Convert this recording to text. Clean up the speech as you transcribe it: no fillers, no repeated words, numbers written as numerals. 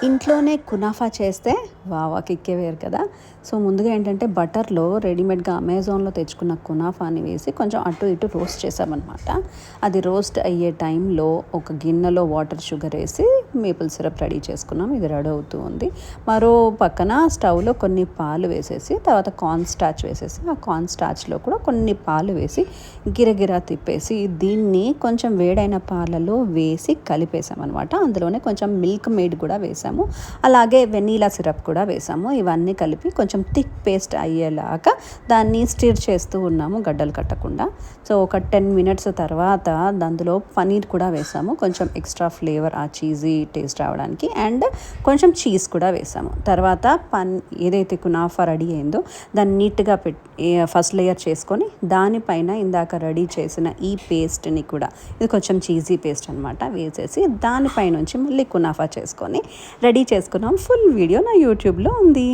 ఇంట్లోనే కునాఫా చేస్తే వావా కిక్కే వేరు కదా. సో ముందుగా ఏంటంటే బటర్లో రెడీమేడ్గా అమెజాన్లో తెచ్చుకున్న కునాఫాని వేసి కొంచెం అటు ఇటు రోస్ట్ చేసామన్నమాట. అది రోస్ట్ అయ్యే టైంలో ఒక గిన్నెలో వాటర్ షుగర్ వేసి మేపుల్ సిరప్ రెడీ చేసుకున్నాం. ఇది రెడీ అవుతూ ఉంది. మరో పక్కన స్టవ్లో కొన్ని పాలు వేసేసి తర్వాత కార్న్ స్టార్చ్ వేసేసి ఆ కార్న్ స్టార్చ్లో కూడా కొన్ని పాలు వేసి గిరగిరా తిప్పేసి దీన్ని కొంచెం వేడైన పాలలో వేసి కలిపేసామన్నమాట. అందులోనే కొంచెం మిల్క్ మేడ్ కూడా వేసాము, అలాగే వెనీలా సిరప్ కూడా వేసాము. ఇవన్నీ కలిపి కొంచెం థిక్ పేస్ట్ అయ్యేలాగా దాన్ని స్టిర్ చేస్తూ ఉన్నాము గడ్డలు కట్టకుండా. సో ఒక 10 మినిట్స్ తర్వాత అందులో పనీర్ కూడా వేసాము, కొంచెం ఎక్స్ట్రా ఫ్లేవర్ ఆ చీజీ టేస్ట్ రావడానికి, అండ్ కొంచెం చీజ్ కూడా వేసాము. తర్వాత ఏదైతే కునాఫా రెడీ అయిందో దాన్ని నీట్గా ఫస్ట్ లేయర్ చేసుకొని దానిపైన ఇందాక రెడీ చేసిన ఈ పేస్ట్ని కూడా, ఇది కొంచెం చీజీ పేస్ట్ అనమాట, వేసేసి దానిపై నుంచి మళ్ళీ కునాఫా చేసుకొని రెడీ చేసుకున్నాం. ఫుల్ వీడియో నా యూట్యూబ్లో ఉంది.